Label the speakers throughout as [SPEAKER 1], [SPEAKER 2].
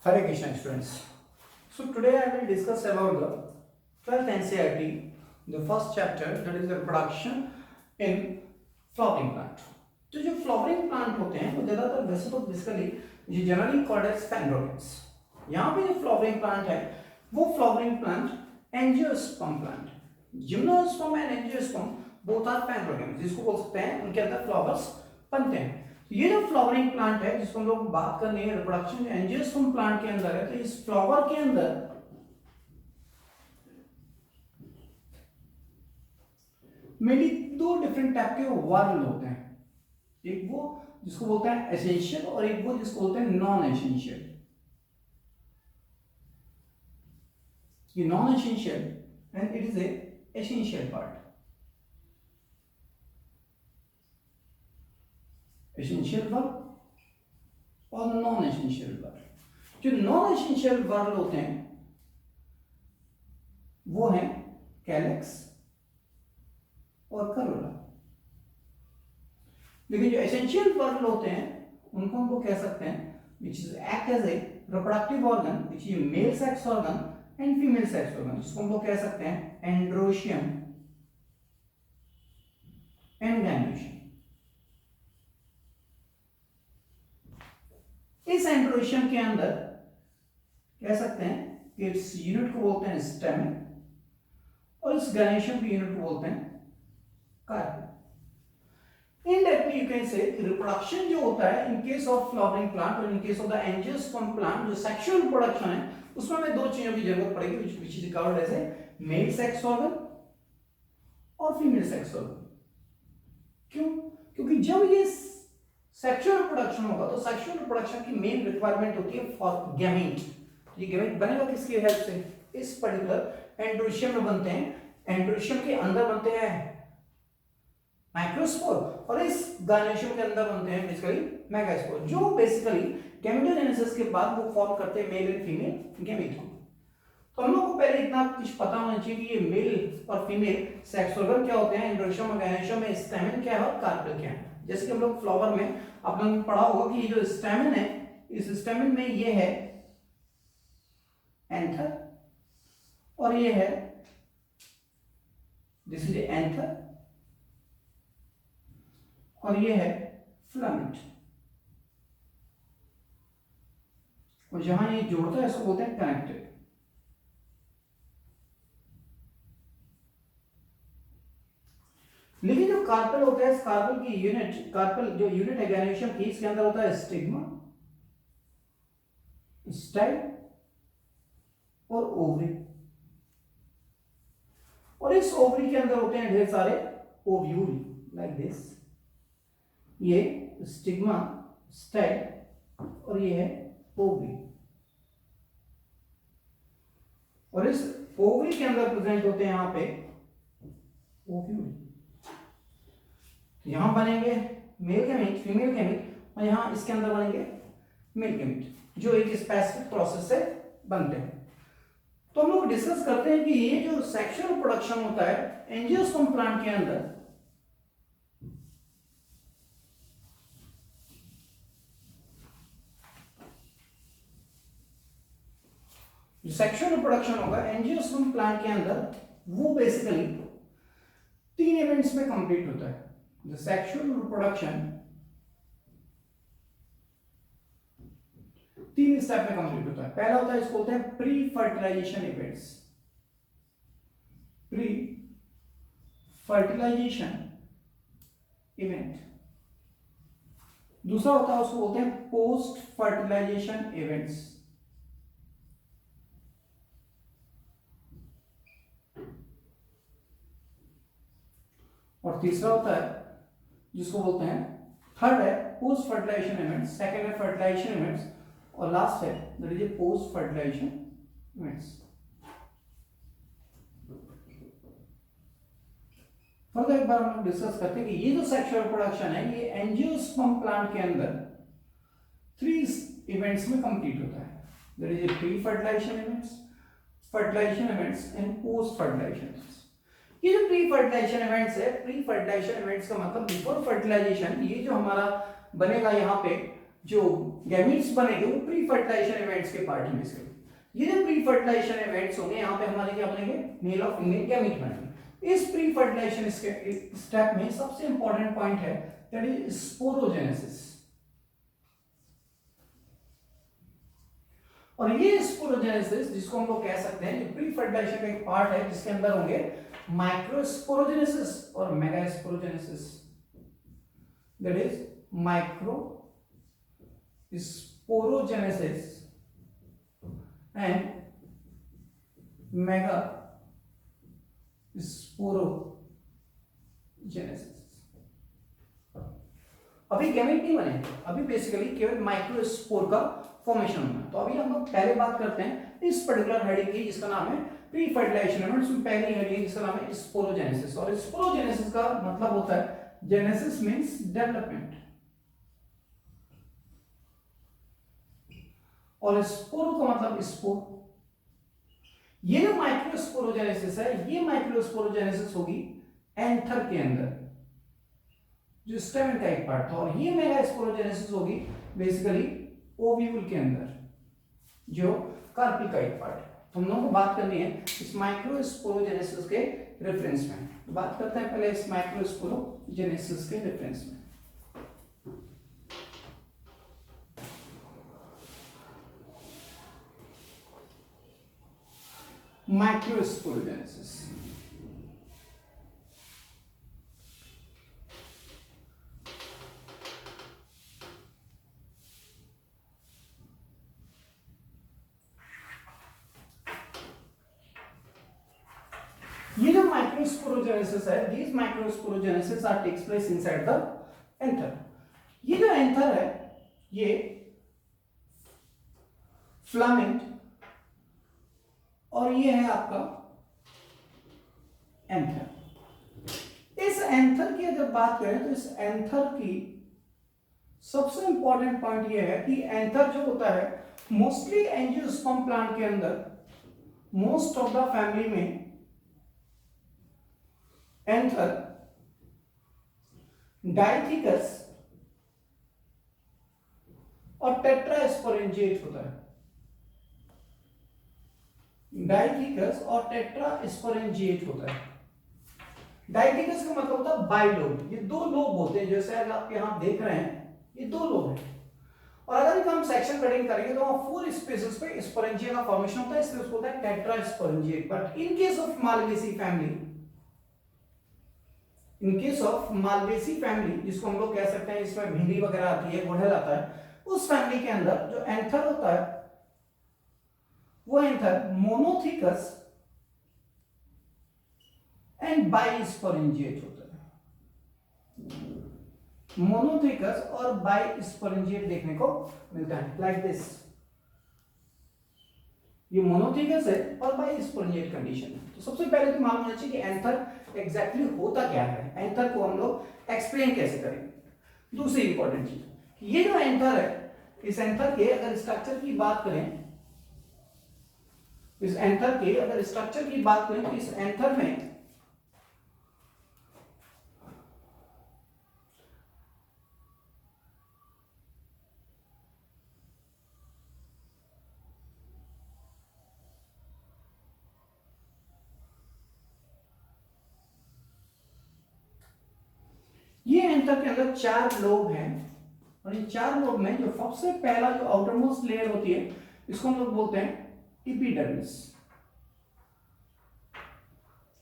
[SPEAKER 1] Hare Krishna students. So today I will discuss about the 12th NCERT, the first chapter, that is the reproduction in flowering plant. तो जो flowering plant होते हैं वो ज्यादातर वैसे तो basically generally called as phanerogams. यहाँ पे जो फ्लावरिंग प्लांट है वो flowering plant angiosperm plant, gymnosperm and angiosperm both are phanerogams, जिसको बोल सकते हैं उनके अंदर फ्लावर्स बनते हैं। ये जो फ्लावरिंग प्लांट है जिसको हम लोग बात करनी है रिप्रोडक्शन एंजियोस्पर्म प्लांट के अंदर है, तो इस फ्लावर के अंदर मेनली दो डिफरेंट टाइप के वर्ल होते हैं, एक वो जिसको बोलते हैं एसेंशियल और एक वो जिसको बोलते हैं नॉन एसेंशियल। ये non essential and it is a essential part. Essential verb और नॉन एसेंशियल वर्ब। जो नॉन एसेंशियल वर्ब होते हैं वो है कैलेक्स और करोला, लेकिन जो एसेंशियल वर्ब होते हैं उनको हम कह सकते हैं which is act as a reproductive organ, which is male sex organ and female sex organ, जिसको हम लोग कह सकते हैं एंड्रोशियम एंड गैनोशियम। इस एंड्रोशियम के अंदर कह सकते हैं कि इस यूनिट को बोलते हैं स्टेमेन और इस गैनोशियम की यूनिट को बोलते हैं carpel. Indirectly you can say reproduction जो होता है in case of flowering plant और in case of the angiosperm plant, जो सेक्सुअल रिप्रोडक्शन है उसमें हमें दो चीजों की जरूरत पड़ेगी, which is called as a male sex organ और फीमेल सेक्स ऑर्गन। क्यों? क्योंकि जब ये सेक्सुअल रिप्रोडक्शन होगा तो सेक्सुअल रिप्रोडक्शन की मेन रिक्वायरमेंट होती है फॉर गैमेट। ये गैमेट बनेगा किसकी हेल्प से? इस पर्टिकुलर एंड्रोशियम में बनते हैं, एंड्रोशियम के अंदर बनते हैं माइक्रोस्पोर और इस गैनोशियम के अंदर बनते हैं बेसिकली मेगास्पोर, जो बेसिकली गैमेटोजेनेसिस के बाद वो फॉर्म करते हैं मेल एंड फीमेल गैमेट को। तो हम लोग को पहले इतना कुछ पता होना चाहिए कि ये मेल और फीमेल सेक्स ऑर्गन क्या होते हैं, एंड्रोशियम और गैनोशियम में स्टैमेन क्या है और कार्पेल क्या है। जैसे कि हम लोग फ्लावर में आप लोगों ने पढ़ा होगा कि ये जो स्टैमेन है, इस स्टैमेन में ये है एंथर और ये है दिस इज एंथर और ये है फिलामेंट, और जहां ये जोड़ता है इसको बोलते हैं कनेक्टेड। लेकिन जो कार्पेल होता है, इस कार्पेल की यूनिट, कार्पेल जो यूनिट है गैनोशियम की, इसके अंदर होता है स्टिग्मा, स्टाइल और ओवरी, और इस ओवरी के अंदर होते हैं ढेर सारे ओव्यूल लाइक दिस। ये स्टिग्मा, स्टाइल और ये है ओवरी, और इस ओवरी के अंदर प्रेजेंट होते हैं यहां पे ओव्यूल। यहां बनेंगे मेल गैमेट, फीमेल गैमेट, और यहां इसके अंदर बनेंगे मेल गैमेट, जो एक स्पेसिफिक प्रोसेस से बनते हैं। तो हम लोग डिस्कस करते हैं कि ये जो सेक्सुअल प्रोडक्शन होता है एंजियोस्पर्म प्लांट के अंदर, जो सेक्सुअल रिप्रोडक्शन होगा एंजियोस्पर्म प्लांट के अंदर, वो बेसिकली तीन इवेंट्स में कंप्लीट होता है। द सेक्सुअल रिप्रोडक्शन तीन स्टेप में कंप्लीट होता है। पहला होता है, इसको बोलते हैं pre fertilization events, pre fertilization event. दूसरा होता है उसको बोलते हैं पोस्ट फर्टिलाइजेशन इवेंट्स, और तीसरा होता है जिसको बोलते हैं, थर्ड है पोस्ट फर्टिलाइजेशन इवेंट्स, सेकंड है फर्टिलाइजेशन इवेंट्स, और लास्ट है that is post fertilization events. Further एक बार हम लोग डिस्कस करते हैं कि ये जो सेक्सुअल रिप्रोडक्शन है ये एंजियोस्पर्म प्लांट के अंदर थ्री इवेंट्स में कंप्लीट होता है। That is pre fertilization events, fertilization events and post fertilization events. ये जो प्री फर्टिलाइजेशन इवेंट्स है, प्री फर्टिलाइजेशन इवेंट्स का मतलब बिफोर फर्टिलाइजेशन, ये जो हमारा बनेगा यहाँ पे जो गैमीट्स बनेंगे वो प्री फर्टिलाइजेशन इवेंट्स के पार्ट में से। ये जो प्री फर्टिलाइजेशन इवेंट्स होंगे यहाँ पे हमारे क्या बनेंगे, मेल और फीमेल गैमीट बनेंगे। इस प्री फर्टिलाइजेशन स्टेप में सबसे इंपॉर्टेंट पॉइंट है दैट इज स्पोरोजेनेसिस। और ये स्पोरोजेनेसिस जिसको हम लोग कह सकते हैं, ये प्री फर्टिलाइजेशन का एक पार्ट है जिसके अंदर होंगे माइक्रोस्पोरोजेनेसिस और megasporogenesis. That is micro sporogenesis and mega sporogenesis। अभी गैमेट नहीं बने, अभी बेसिकली केवल माइक्रोस्पोर का फॉर्मेशन होना है। तो अभी हम लोग पहले बात करते हैं इस पर्टिकुलर हेडिंग की जिसका नाम है प्री फर्टिलाइजेशन इवेंट्स। पहली हेडिंग जिसका नाम है स्पोरोजेनेसिस। और स्पोरोजेनेसिस का मतलब होता है, जेनेसिस मींस डेवलपमेंट और स्पोरो का मतलब स्पोर। ये जो माइक्रोस्पोरोजेनेसिस है, ये माइक्रोस्पोरोजेनेसिस होगी एंथर के अंदर जो स्टेमन का एक पार्ट था, और ये मेगास्पोरोजेनेसिस होगी बेसिकली ओव्यूल के अंदर जो कार्पी का एक पार्ट है। तो हम लोगों को बात करनी है इस माइक्रोस्पोरोजेनेसिस के रेफरेंस में। तो बात करते हैं पहले इस माइक्रोस्पोरोजेनेसिस के रेफरेंस में। Macrosporogenesis। ये जो माइक्रोस्पोरोजेनेसिस है, these microsporogenesis are takes place inside the anther. ये जो एंथर है ये फिलामेंट और ये है आपका एंथर। इस एंथर की अगर बात करें तो इस एंथर की सबसे इंपॉर्टेंट पॉइंट ये है कि एंथर जो होता है मोस्टली एंजियोस्पर्म प्लांट के अंदर मोस्ट ऑफ द फैमिली में एंथर डाइथिकस और टेट्रास्पोरेंजिएट होता है। डाइथिकस और टेट्रास्पोरेंजिएट होता है। डाइथिकस का मतलब होता है बाइलोब। ये दो लोब होते हैं, जैसे अगर आप यहां देख रहे हैं ये दो लोब हैं। और अगर हम सेक्शन कटिंग करेंगे तो वहां 4 स्पेसेस पे स्पोरेंजिया का फॉर्मेशन होता है, इसलिए उसको बोलते हैं tetrasporangiate. But in case of Malvaceae family, in case of Malvaceae family जिसको हम लोग कह सकते हैं, इसमें भिंडी वगैरह आती है, गुड़हल आता है, उस फैमिली के अंदर जो एंथर होता है वो एंथर मोनोथिकस एंड बाइस्पोरेंजिएट होता है। मोनोथिकस और बाइस्पोरेंजिएट देखने को मिलता है लाइक दिस। ये मोनोथिकस है और बाइस्पोरेंजिएट कंडीशन है। तो सबसे पहले तो मालूम होना चाहिए कि एंथर एग्जैक्टली होता क्या है, एंथर को हम लोग एक्सप्लेन कैसे करेंगे। दूसरी इंपॉर्टेंट चीज, ये जो एंथर है, इस एंथर के अगर स्ट्रक्चर की बात करें, इस एंथर के अगर स्ट्रक्चर की बात करें तो इस एंथर में ये एंथर के अंदर 4 लोब हैं। और इन 4 लोब में जो सबसे पहला जो आउटरमोस्ट लेयर होती है इसको हम लोग बोलते हैं एपिडर्मिस।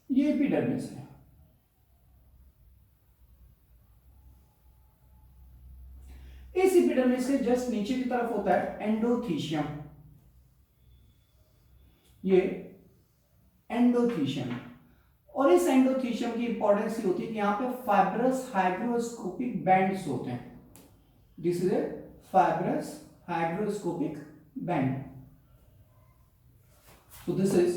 [SPEAKER 1] ये एपिडर्मिस है। इस एपिडर्मिस के जस्ट नीचे की तरफ होता है एंडोथीशियम। ये एंडोथीशियम, और इस एंडोथीशियम की इंपॉर्टेंस ये होती है कि यहां पे फाइब्रस हाइग्रोस्कोपिक बैंड्स होते हैं। This is a fibrous hygroscopic band. So this is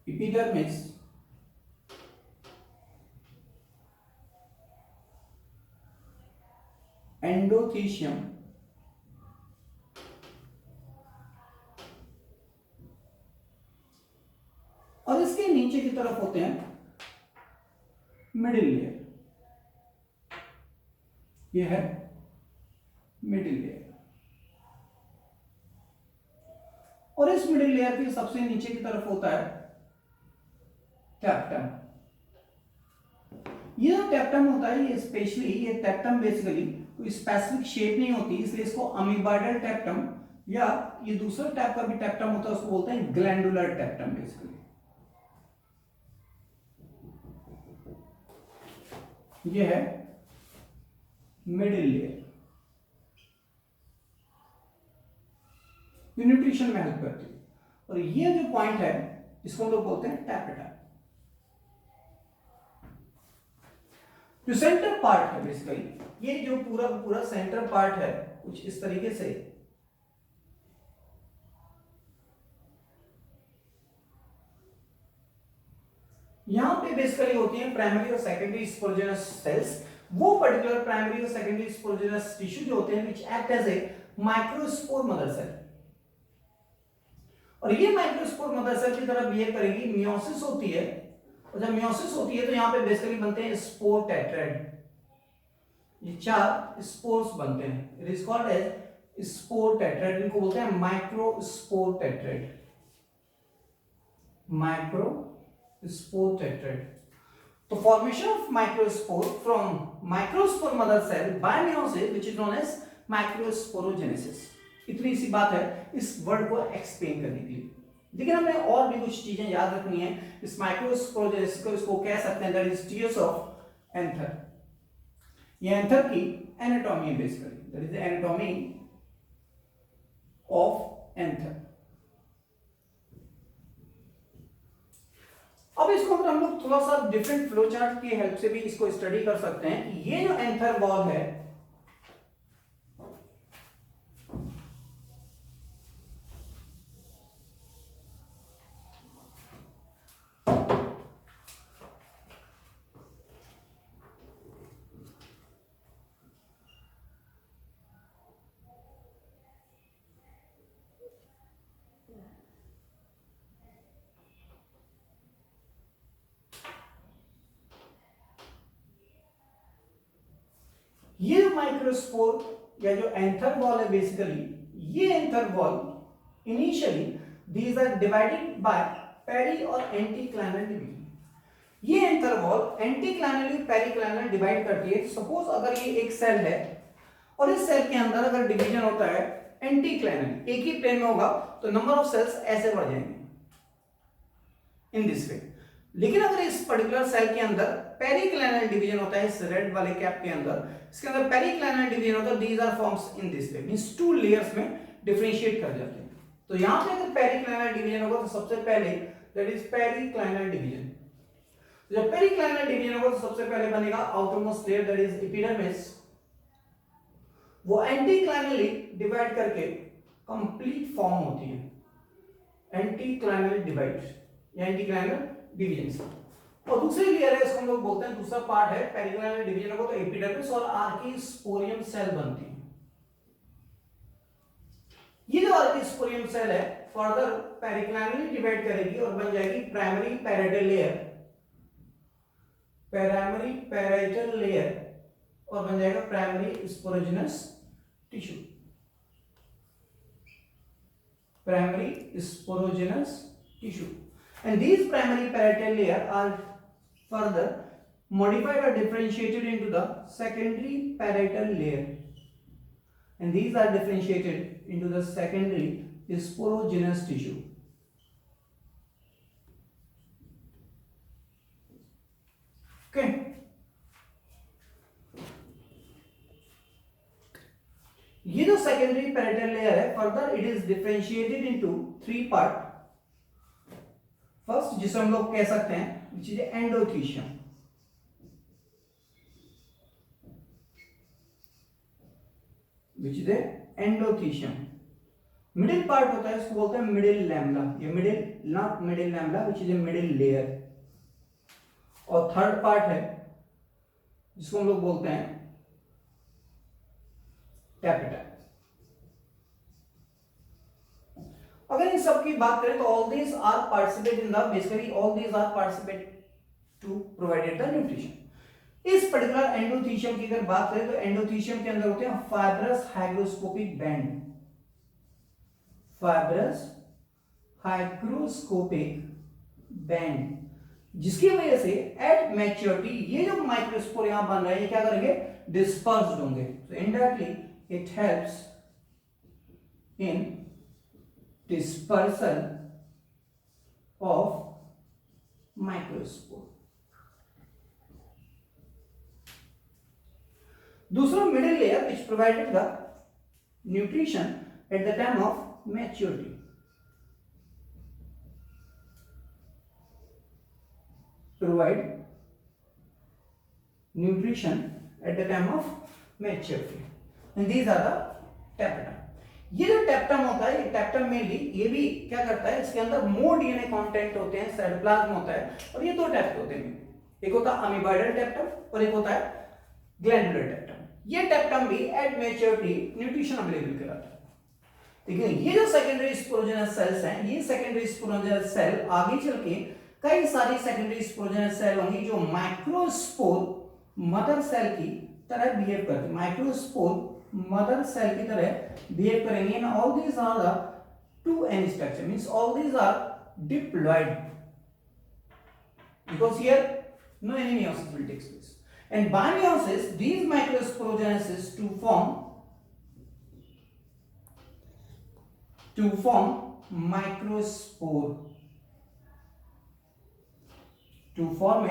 [SPEAKER 1] epidermis, endothecium, और इसके नीचे की तरफ होते हैं मिडिल लेयर। ये है मिडिल लेयर, और इस मिडिल लेयर के सबसे नीचे की तरफ होता है टेप्टम। ये जो टेप्टम होता है ये स्पेशली, ये टेप्टम बेसिकली कोई स्पेसिफिक शेप नहीं होती, इसलिए इसको अमीबाइडल टेप्टम या ये दूसरा टाइप का भी टेप्टम होता है उसको बोलते हैं ग्लैंडुलर टेप्टम बेसिकली। ये है मिडिल लेयर, ये न्यूट्रिशन में हेल्प करती है, और ये जो पॉइंट है इसको हम लोग बोलते हैं टैपेटा। जो सेंटर पार्ट है बेसिकली, ये जो पूरा पूरा सेंटर पार्ट है कुछ इस तरीके से, यहां पे बेसिकली होती है प्राइमरी और सेकेंडरी स्पोरोजेनस सेल्स। वो पर्टिकुलर प्राइमरी और सेकेंडरी स्पोरोजेनस टिश्यू जो होते हैं which act as a microspore mother cell, और ये माइक्रोस्पोर मदर सेल की तरह बिहेव करेगी। मियोसिस होती है, और जब मियोसिस होती है तो यहां पे बेसिकली बनते हैं स्पोर टेट्राइड, ये 4 स्पोर्स बनते हैं, it is called as spore tetrad, इनको बोलते हैं माइक्रोस्पोर टेट्राइड, माइक्रोस्पोर टेट्राइड। तो formation of microspore from microspore mother cell by meiosis which is known as microsporogenesis. इतनी सी बात है इस वर्ड को एक्सप्लेन करने के लिए, लेकिन हमें और भी कुछ चीजें याद रखनी है इस माइक्रोस्पोरोजेनेसिस को। इसको कह सकते हैं that is tears of anther. ये एंथर की एनाटॉमी है basically, that is the anatomy of anther. अब इसको अगर हम लोग थोड़ा सा डिफरेंट फ्लो चार्ट की हेल्प से भी इसको स्टडी कर सकते हैं कि ये जो एंथर वॉल है, ये जो माइक्रोस्पोर या जो एंथर वॉल है बेसिकली, ये anther wall initially these are divided by peri और एंटीक्लाइनल डिवीजन। ये anther wall anticlinally periclinal divide करती है। सपोज अगर ये एक सेल है और इस सेल के अंदर अगर डिवीजन होता है एंटीक्लाइनल, एक ही प्लेन में होगा तो नंबर ऑफ सेल्स ऐसे बढ़ जाएंगे इन दिस वे। लेकिन अगर इस पर्टिकुलर सेल के अंदर पेरिक्लाइनल डिवीजन होता है, इस रेड वाले कैप के अंदर, इसके अंदर पेरिक्लाइनल डिवीजन होता है, these are forms in this way, means 2 layers में डिफरेंशिएट कर जाते हैं। तो यहां पे अगर पेरिक्लाइनल डिवीजन होगा तो सबसे पहले दैट इज पेरिक्लाइनल डिवीजन। तो जब पेरिक्लाइनल डिवीजन होगा तो सबसे पहले बनेगा outermost layer that is epidermis. वो एंटीक्लाइनली डिवाइड करके कंप्लीट फॉर्म होती है, एंटीक्लाइनल डिवाइड या एंटीक्लाइनल डिवीजन। और दूसरी लेयर है, इसको हम लोग बोलते हैं, दूसरा पार्ट है पेरिक्लाइनल डिवीजन को, तो एपिडर्मिस और आर्किस्पोरियम सेल बनती है। ये जो आर्किस्पोरियम सेल है फर्दर पेरिक्लाइनली डिवाइड करेगी और बन जाएगी primary parietal layer, primary parietal layer, और बन जाएगा primary sporogenous tissue, primary sporogenous tissue. And these primary parietal layer are further modified or differentiated into the secondary parietal layer, and these are differentiated into the secondary sporogenous tissue. Okay. ये जो secondary parietal layer है, further it is differentiated into 3 parts. First जिसे हम लोग कह सकते हैं which is endothecium, which is endothecium. Middle part होता है, इसको बोलते हैं मिडिल लैमेला, ये middle not middle lamella which is a middle layer. और थर्ड पार्ट है जिसको हम लोग बोलते हैं टैपेटा। अगर इन सब की बात करें तो all these are participate in the, basically all these are participate to provided the nutrition. इस पर्टिकुलर एंडोथीशियम की अगर बात करें तो एंडोथीशियम के अंदर होते हैं fibrous hygroscopic band, fibrous hygroscopic band, जिसकी वजह से एट मैच्योरिटी ये जो माइक्रोस्पोर यहां बन रहा है ये क्या करेंगे, डिस्पर्स्ड होंगे। So indirectly it helps in dispersal of microspore. दूसरा middle layer which provided the nutrition at the time of maturity. Provide nutrition at the time of maturity. And these are the tapetum. ये जो टेप्टम होता है, ये टेप्टम mainly ये भी क्या करता है, इसके अंदर मोर डीएनए कंटेंट होते हैं, साइटोप्लाज्म होता है, और ये दो टाइप के होते हैं, एक होता है अमीबॉइडल टेप्टम और एक होता है ग्लैंडुलर टेप्टम। ये टेप्टम भी एट मैच्योरिटी न्यूट्रिशन अवेलेबल कराता है। देखिए ये जो सेकेंडरी स्पोरोजेनस सेल्स हैं, ये सेकेंडरी स्पोरोजेनस सेल आगे चल के कई सारी सेकेंडरी स्पोरोजेनस सेल होंगी जो माइक्रोस्पोर मदर सेल की तरह बिहेव करती है, माइक्रोस्पोर मदर सेल की तरह बिहेव करेंगे। And all these are the two N structure, means all these are diploid because here no any meiosis will take place. And by meiosis, these microsporogenesis to form microspore, to form a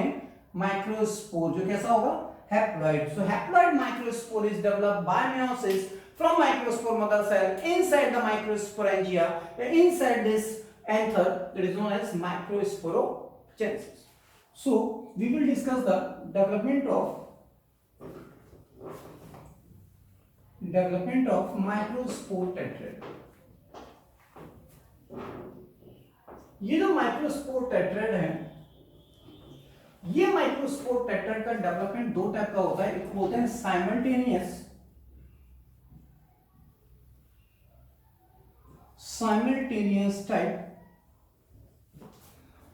[SPEAKER 1] microspore जो कैसा होगा, haploid. So haploid microspore is developed by meiosis from microspore mother cell inside the microsporangia, inside this anther that is known as microsporogenesis. So we will discuss the development of microspore tetrad. ये जो microspore tetrad है, ये microspore tetrad का development दो type का होता है, एक होता है साइमल्टेनियस टाइप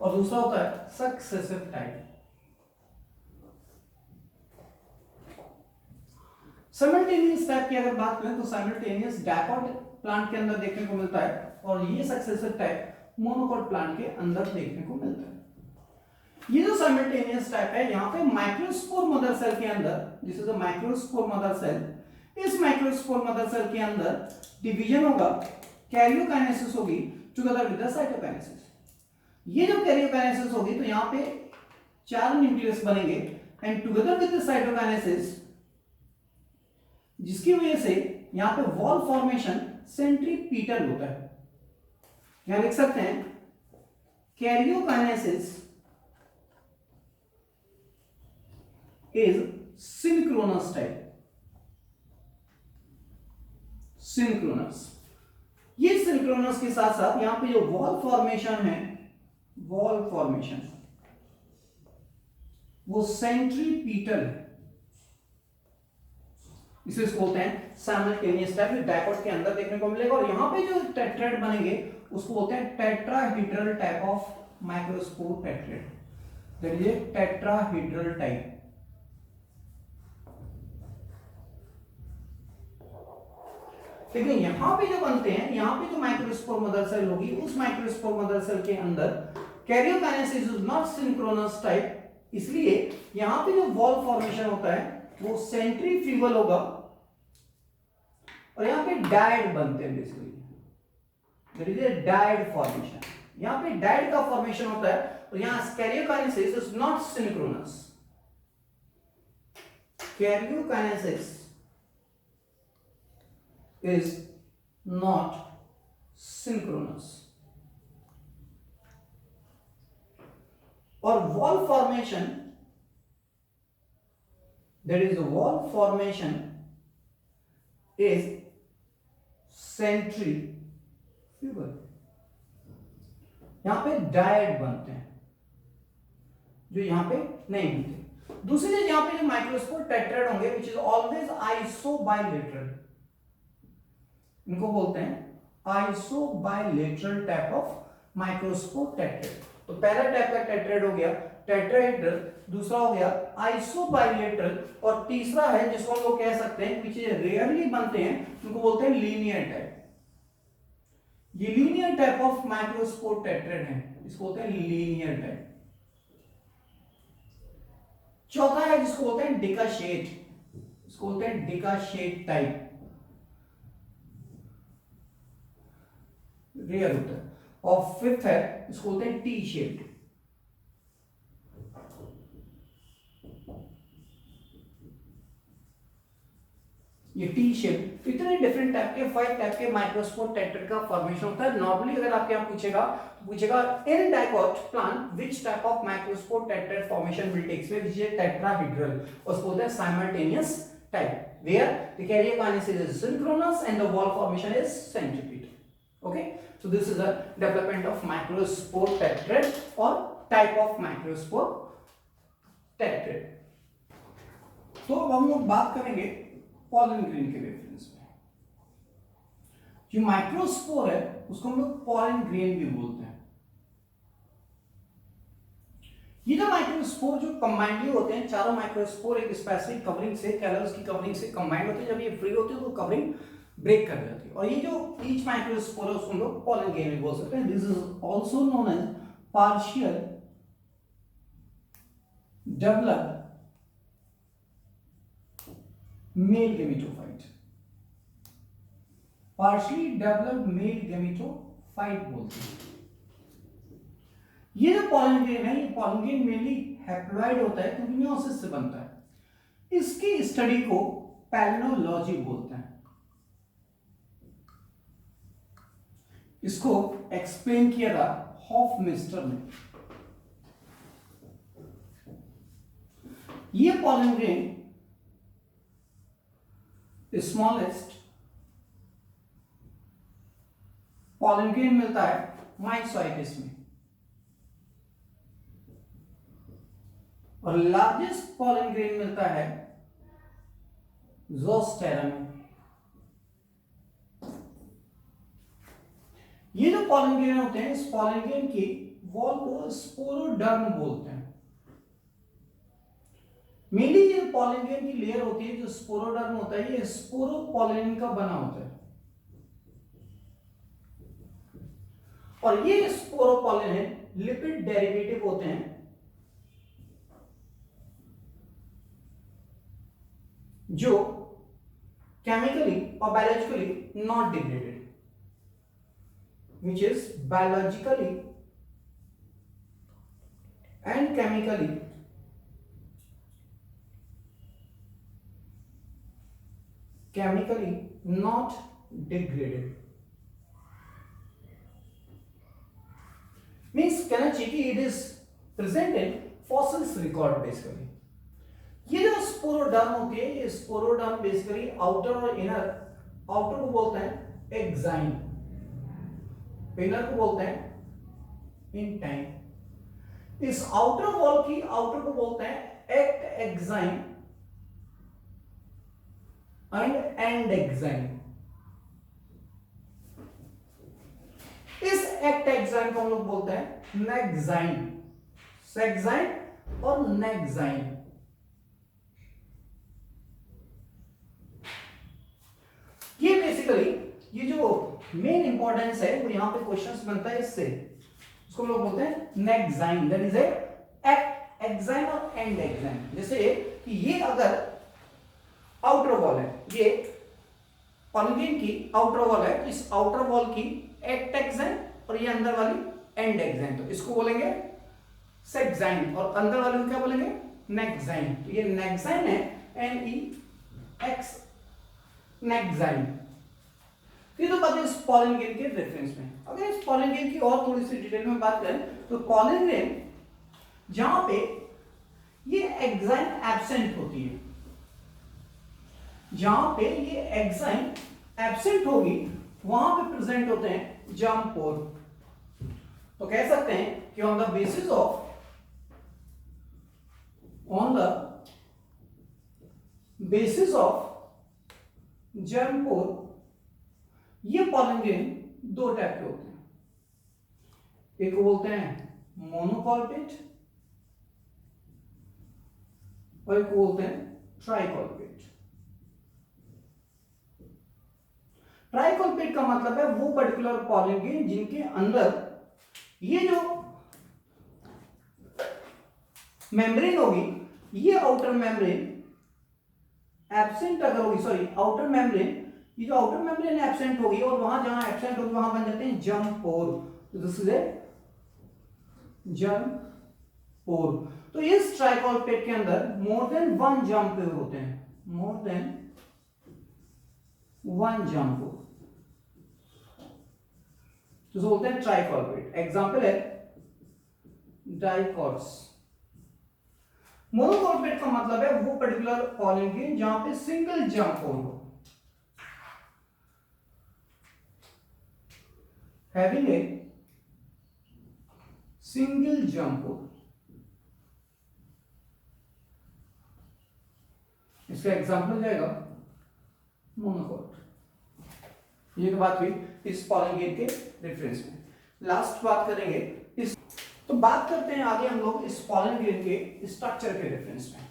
[SPEAKER 1] और दूसरा होता है सक्सेसिव टाइप। साइमल्टेनियस टाइप की अगर बात करें तो साइमल्टेनियस डायकॉट प्लांट के अंदर देखने को मिलता है और ये सक्सेसिव टाइप मोनोकॉट प्लांट के अंदर देखने को मिलता है। ये जो साइमल्टेनियस टाइप है, यहाँ पे माइक्रोस्पोर मदर सेल के अंदर, this is a microspore mother cell, इस माइक्रोस्पोर मदर सेल के अंदर डिवीजन होगा, कैरियोकाइनेसिस होगी टुगेदर विद द साइटोकाइनेसिस। ये जो कैरियोकाइनेसिस होगी तो यहाँ पे 4 न्यूक्लियस बनेंगे and together with the cytokinesis, जिसकी वजह से यहाँ पे वॉल फॉर्मेशन सेंट्रीपीटल होता है। यहां लिख सकते हैं karyokinesis is synchronous type, synchronous. ये सिंक्रोनस के साथ साथ यहां पे जो वॉल फॉर्मेशन है, वॉल फॉर्मेशन वो सेंट्रीपीटल है, इसे बोलते हैं साइमल्टेनियस टाइप, जो डायकॉट के अंदर देखने को मिलेगा। और यहां पे जो टेट्राड बनेंगे उसको बोलते हैं tetrahedral type of microspore tetrad, that is A tetrahedral type. लेकिन यहां पे जो बनते हैं, यहां पे जो माइक्रोस्पोर मदर सेल होगी, उस माइक्रोस्पोर मदर सेल के अंदर karyokinesis is not synchronous type, इसलिए यहां पे जो वॉल फॉर्मेशन होता है वो सेंट्रीफ्यूगल होगा और यहां पे डायड बनते हैं basically, that is a dyad formation. यहां पे डायड का फॉर्मेशन होता है और यहां karyokinesis is not synchronous, karyokinesis is not synchronous। और wall formation, that is the wall formation is centrifugal। यहां पे डायड बनते हैं जो यहां पे नहीं बनते। दूसरी चीज, यहां पे जो माइक्रोस्पोर टेट्राड होंगे which is always isobilateral, इनको बोलते हैं आइसोबाइलेटरल टाइप ऑफ माइक्रोस्पोर टेट्राड। तो पहला टाइप का टेट्राड हो गया टेट्राहेड्रल, दूसरा हो गया आइसोबाइलेटरल, और तीसरा है जिसको हम लोग कह सकते हैं कि चीजें रेयरली बनते हैं उनको बोलते हैं लीनियर टाइप। ये लीनियर टाइप ऑफ माइक्रोस्पोर टेट्राहेड है, इसको बोलते हैं लीनियर टाइप। चौथा है जिसको बोलते हैं डिकाशेट, इसको बोलते हैं डिकाशेट टाइप, रेयर होता है। और फिफ्थ है इसको बोलते हैं टी शेप्ड। ये टी शेप, इतने डिफरेंट टाइप के 5 टाइप के माइक्रोस्पोर टेट्राहेड का फॉर्मेशन होता है। नॉर्मली अगर आपके यहाँ पूछेगा तो पूछेगा in dicot plant which type of microspore tetrad formation will takes place, which is tetrahedral, और उसको बोलते हैं simultaneous type, where the karyokinesis is synchronous and the wall formation is centripetal. Okay, so this is a development of microspore tetrad और type of microspore टेट्राहेड। तो अब हम लोग बात करेंगे पॉलन ग्रेन के रेफरेंस में। जो माइक्रोस्पोर है उसको हम लोग पॉलन ग्रेन भी बोलते हैं। ये जो माइक्रोस्पोर जो कंबाइंडली होते हैं, चारों माइक्रोस्पोर एक स्पेसिफिक कवरिंग से, कैलस की कवरिंग से कंबाइंड होते हैं। जब ये फ्री होते हैं तो कवरिंग ब्रेक कर जाती है, और ये जो ईच माइक्रोस्पोर है उसको हम लोग पॉलन ग्रेन भी बोल सकते हैं। This is also known as partial developed male gametophyte, partially developed male gametophyte बोलते हैं। ये जो पॉलन ग्रेन है, ये पॉलन ग्रेन मेनली हैप्लॉइड होता है क्योंकि मियोसिस से बनता है। इसकी स्टडी को पैलिनोलॉजी बोलते हैं। इसको एक्सप्लेन किया था हॉफमिस्टर ने। ये pollen grain smallest pollen grain मिलता है माइक्सोइटिस में, और लार्जेस्ट पॉलन ग्रेन मिलता है ज़ोस्टेरा में। ये जो पॉलन ग्रेन होते हैं, इस पॉलन ग्रेन की वॉल को स्पोरोडर्म बोलते हैं। मेनली ये पॉलन ग्रेन की लेयर होती है, जो स्पोरोडर्म होता है, ये स्पोरोपोलिन का बना होता है, और ये स्पोरोपोलिन लिपिड डेरिवेटिव होते हैं जो केमिकली और biologically not degraded, which is biologically and chemically not degraded. Means कहना चाहिए कि it is present in fossils record basically. ये जो स्पोरोडर्म होती है, ये स्पोरोडर्म बेसिकली आउटर और इनर, आउटर को बोलते हैं एक्साइन, इनर को बोलते हैं इंटाइन। इस आउटर वॉल की आउटर को बोलते हैं act exine and and exine. इस एक्ट एक्साइन को हम लोग बोलते हैं नेक्साइन, सेक्साइन और नेक्साइन। ये बेसिकली ये जो मेन इंपॉर्टेंस है वो यहां पे क्वेश्चंस बनता है इससे, उसको हम लोग बोलते हैं nexine, that is a ectexine और एंड एक्साइन। जैसे कि ये अगर आउटर वॉल है, ये पॉलन ग्रेन की आउटर वॉल है, तो इस आउटर वॉल की एक्ट एक्साइन और ये अंदर वाली एंड एक्साइन, तो इसको बोलेंगे सेक्साइन, और अंदर वाले को क्या बोलेंगे नेक्साइन। तो ये नेक्साइन है, NEX नेक्साइन। ये तो बात है इस पॉलन ग्रेन के रेफरेंस में। अगर इस पॉलन ग्रेन की और थोड़ी सी डिटेल में बात करें तो पॉलन ग्रेन जहां पे ये एक्साइन एब्सेंट होती है, जहां पे ये एक्साइन एब्सेंट होगी वहां पे प्रेजेंट होते हैं जर्म पोर। तो कह सकते हैं कि on the basis of germ pore ये पॉलन ग्रेन दो टाइप के होते हैं। एक को बोलते हैं मोनोकॉर्पेट और एक बोलते हैं ट्राइकॉर्पेट। ट्राइकॉर्पेट का मतलब है वो पर्टिकुलर पॉलन ग्रेन जिनके अंदर ये जो मेम्ब्रेन होगी, ये आउटर मेम्ब्रेन एब्सेंट अगर होगी, सॉरी आउटर मेम्ब्रेन, ये जो आउटर मेम्ब्रेन एब्सेंट होगी और वहां जहां एब्सेंट होगी वहां बन जाते हैं जर्म पोर। तो दिस इज ए जर्म पोर। तो इस ट्राइकॉर्पेट के अंदर मोर देन वन जर्म पोर होते हैं, मोर देन वन जर्म पोर, तो बोलते हैं ट्राइकॉर्पेट। एग्जांपल है डाइकॉट्स। मोनोकॉर्पेट का मतलब है वो पर्टिकुलर पॉलन ग्रेन जहां पे सिंगल जर्म पोर हो, having a single germ pore। इसका एग्जांपल जाएगा मोनोकॉट। ये तो बात हुई इस पॉलन ग्रेन के रेफरेंस में। लास्ट बात करेंगे इस, तो बात करते हैं आगे हम लोग इस पॉलन ग्रेन के स्ट्रक्चर के रेफरेंस में।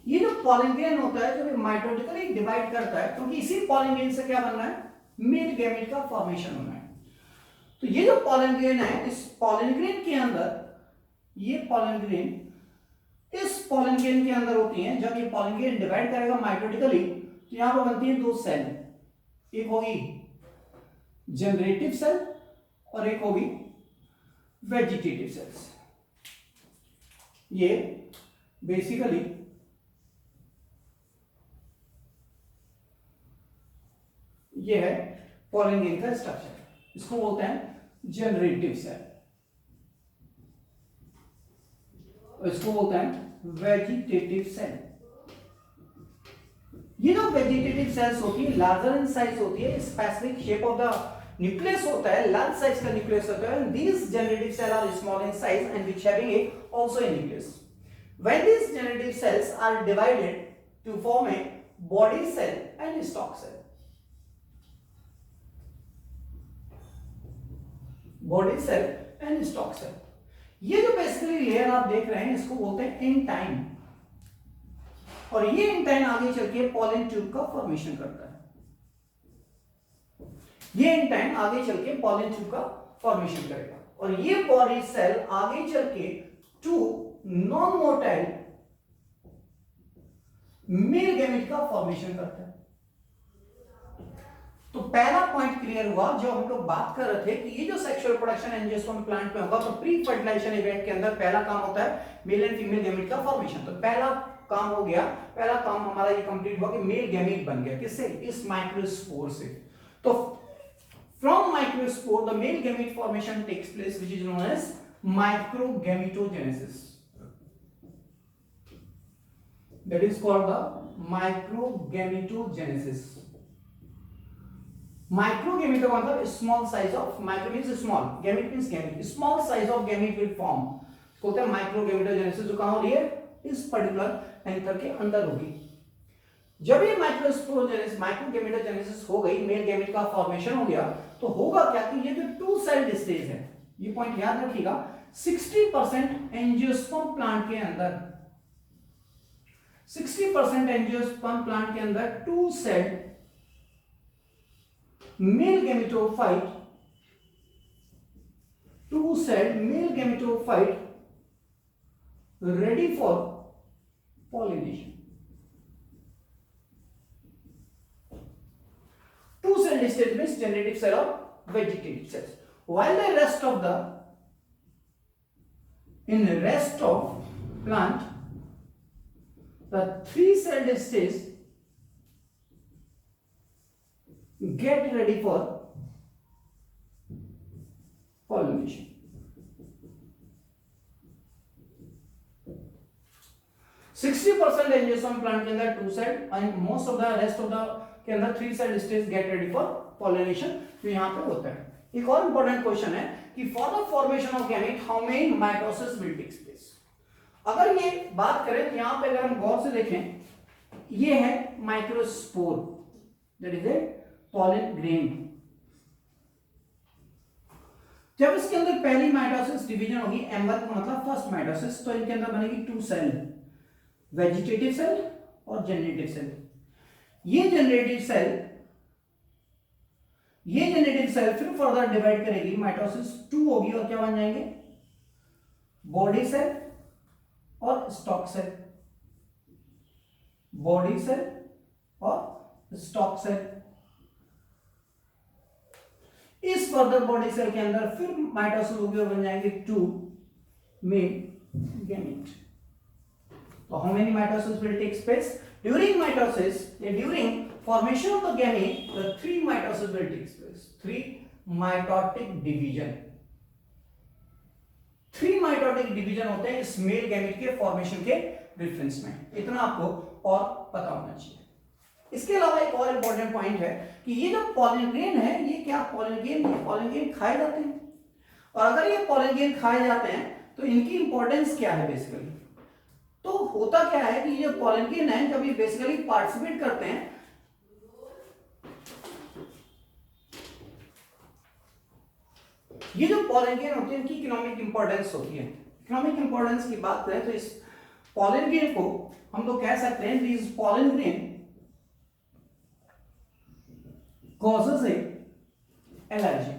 [SPEAKER 1] ये जो पॉलन ग्रेन होता है जो माइटोटिकली डिवाइड करता है, क्योंकि इसी पॉलन ग्रेन से क्या बनना है, मेल गैमेट का फॉर्मेशन होना है। तो ये जो पॉलन ग्रेन है, इस पॉलन ग्रेन के अंदर, ये पॉलन ग्रेन इस पॉलन ग्रेन के अंदर होती हैं। जब ये पॉलन ग्रेन डिवाइड करेगा माइटोटिकली तो यहां पर बनती है दो सेल, एक होगी जनरेटिव सेल और एक होगी वेजिटेटिव सेल्स। ये बेसिकली ये है पॉलन ग्रेन का स्ट्रक्चर। इसको बोलते हैं जनरेटिव सेल, इसको बोलते हैं वेजिटेटिव सेल। ये जो वेजिटेटिव सेल्स होती है लार्जर इन साइज होती है, specific shape of the nucleus होता है, लार्ज साइज का न्यूक्लियस होता है। These generative cell are small in size and which having a also a nucleus. When these generative cells are divided to form a body cell and stalk cell, body cell and stalk cell. ये जो basically layer आप देख रहे हैं इसको बोलते हैं intine, और ये इंटाइन आगे चल के पॉलन ट्यूब का फॉर्मेशन करता है। ये इंटाइन आगे चल के पॉलन ट्यूब का फॉर्मेशन करेगा, और ये बॉडी सेल आगे चल के two non motile male gamete का फॉर्मेशन करता है। तो पहला पॉइंट क्लियर हुआ जो हम लोग बात कर रहे थे कि ये जो सेक्सुअल प्रोडक्शन एंजियोस्पर्म प्लांट में होगा, तो प्री फर्टिलाइजेशन इवेंट के अंदर पहला काम होता है मेल एंड फीमेल गैमेट का फॉर्मेशन। तो पहला काम हो गया, पहला काम हमारा ये कंप्लीट हुआ कि मेल गैमेट बन गया। किससे? इस माइक्रोस्पोर से। तो from microspore the male gamete formation takes place which is known as microgametogenesis. That is called the microgametogenesis. Microgamete का मतलब small size of, micro means small, gamete means gamete, small size of gamete will form, इसको बोलते हैं माइक्रोगैमेटोजेनेसिस। जो कहां हो रही है? इस पर्टिकुलर एंकर के अंदर होगी। जब ये माइक्रोस्पोरोजेनेसिस, माइक्रोगैमेटोजेनेसिस हो गई, मेल गैमेट का फॉर्मेशन हो गया, तो होगा क्या कि ये जो टू सेल्ड स्टेज है, ये पॉइंट याद रखिएगा, 60% एंजियोस्पर्म प्लांट के अंदर, 60% एंजियोस्पर्म प्लांट के अंदर two celled male gametophyte, two-celled male gametophyte ready for pollination. Two-celled stage means generative cell or vegetative cells. While the rest of the, in the rest of plant, the three-celled stage get ready for pollination. 60% angiosperm plant के अंदर two celled and most of the rest of the के अंदर three celled stage get ready for pollination, जो यहां पे होता है। एक और इंपॉर्टेंट क्वेश्चन है कि for the formation of gamete how many mitosis will take place. अगर ये बात करें तो यहां पे अगर हम गौर से देखें, ये है microspore, that is A pollen grain. जब इसके अंदर पहली माइटोसिस डिवीजन होगी, M1 का मतलब फर्स्ट माइटोसिस, तो इनके अंदर बनेगी टू सेल। वेजिटेटिव सेल और जनरेटिव सेल। ये जनरेटिव सेल फिर फर्दर डिवाइड करेगी, माइटोसिस 2 होगी और क्या बन जाएंगे, बॉडी सेल और स्टॉक सेल, बॉडी सेल और स्टॉक सेल। इस फर्दर बॉडी सेल के अंदर फिर माइटोसिस होगी और बन जाएंगे 2 mail gamete. So how many mitosis will take place? During mitosis, during formation of the gamete, the 3 mitosis will take place. 3 mitotic division. 3 mitotic division होते हैं इस मेल गैमेट के फॉर्मेशन के रेफरेंस में। इतना आपको और पता होना चाहिए। इसके अलावा एक और इंपॉर्टेंट पॉइंट है कि ये जो पॉलन ग्रेन है, ये क्या पॉलन ग्रेन खाए जाते हैं, और अगर ये पॉलन ग्रेन खाए जाते हैं तो इनकी इंपॉर्टेंस क्या है बेसिकली। तो होता क्या है कि ये पॉलन ग्रेन है, जब ये बेसिकली पार्टिसिपेट करते हैं, ये जो पॉलन ग्रेन होते हैं इनकी इकोनॉमिक इंपॉर्टेंस होती है। इकोनॉमिक इंपॉर्टेंस की बात करें तो इस पॉलन ग्रेन को हम लोग कह सकते हैं कि इस pollen grain causes A allergy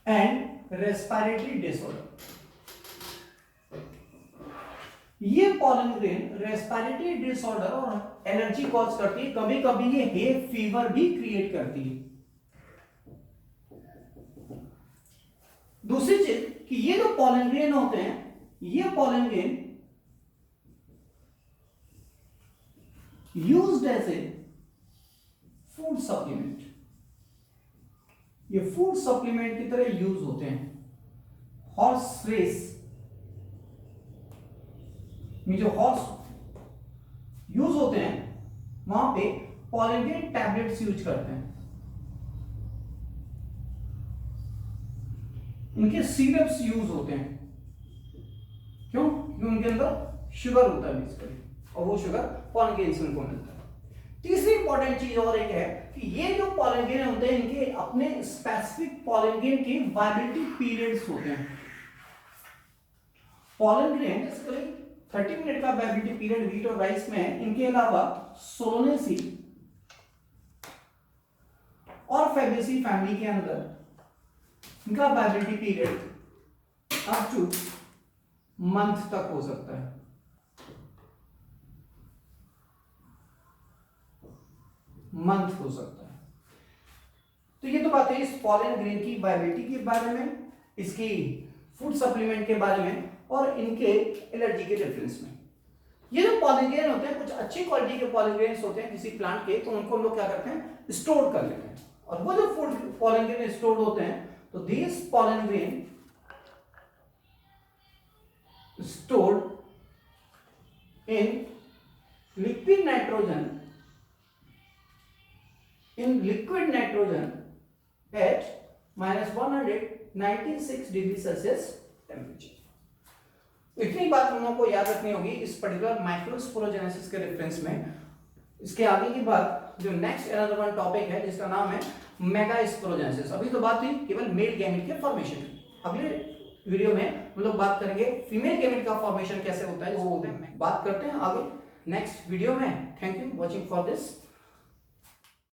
[SPEAKER 1] and respiratory disorder. ये पॉलन ग्रेन रेस्पिरेटरी डिसऑर्डर और एलर्जी कॉज करती है, कभी कभी ये हे फीवर भी क्रिएट करती है। दूसरी चीज कि ये जो पॉलन ग्रेन होते हैं, ये pollen grain used as a food supplement, ये फूड सप्लीमेंट की तरह यूज होते हैं। हॉर्स रेस में जो हॉर्स यूज होते हैं वहां पे पॉलन ग्रेन टैबलेट्स यूज करते हैं, इनके सिरप्स यूज होते हैं। क्यों? क्योंकि उनके अंदर शुगर होता है बेसिकली, और वो शुगर पॉलन ग्रेन से उनको मिलता है। तीसरी इंपॉर्टेंट चीज और एक है कि ये जो पॉलन ग्रेन होते हैं इनके अपने स्पेसिफिक पॉलन ग्रेन के वायबिलिटी पीरियड्स होते हैं। पॉलन ग्रेन बेसिकली 30 मिनट का वायबिलिटी पीरियड व्हीट और राइस में है। इनके अलावा सोलोनेसी और फैबेसी फैमिली के अंदर इनका viability period up two month तक हो सकता है। मंथ हो सकता है। तो ये तो बात है इस पॉलन ग्रेन की वायबिलिटी के बारे में, इसकी फूड सप्लीमेंट के बारे में और इनके एलर्जी के डिफरेंस में। ये जो पॉलन ग्रेन होते हैं, कुछ अच्छी क्वालिटी के पॉलन ग्रेन्स होते हैं किसी प्लांट के, तो उनको हम लोग क्या करते हैं, स्टोर कर लेते हैं। और वो जो फूड पॉलन ग्रेन स्टोर होते हैं, तो this pollen grain stored in liquid nitrogen at -196 degree Celsius temperature. इतनी बात हम लोग को याद रखनी होगी इस पर्टिकुलर माइक्रोस्पोरोजेनेसिस के रेफरेंस में। इसके आगे की बात जो नेक्स्ट अनदर वन टॉपिक है जिसका नाम है मेगास्पोरोजेनेसिस। अभी तो बात हुई केवल मेल गैमेट के फॉर्मेशन की। अगले वीडियो में हम लोग बात करेंगे फीमेल गैमेट का फॉर्मेशन कैसे होता है, वो बात करते हैं आगे नेक्स्ट वीडियो में। Thank you watching for this.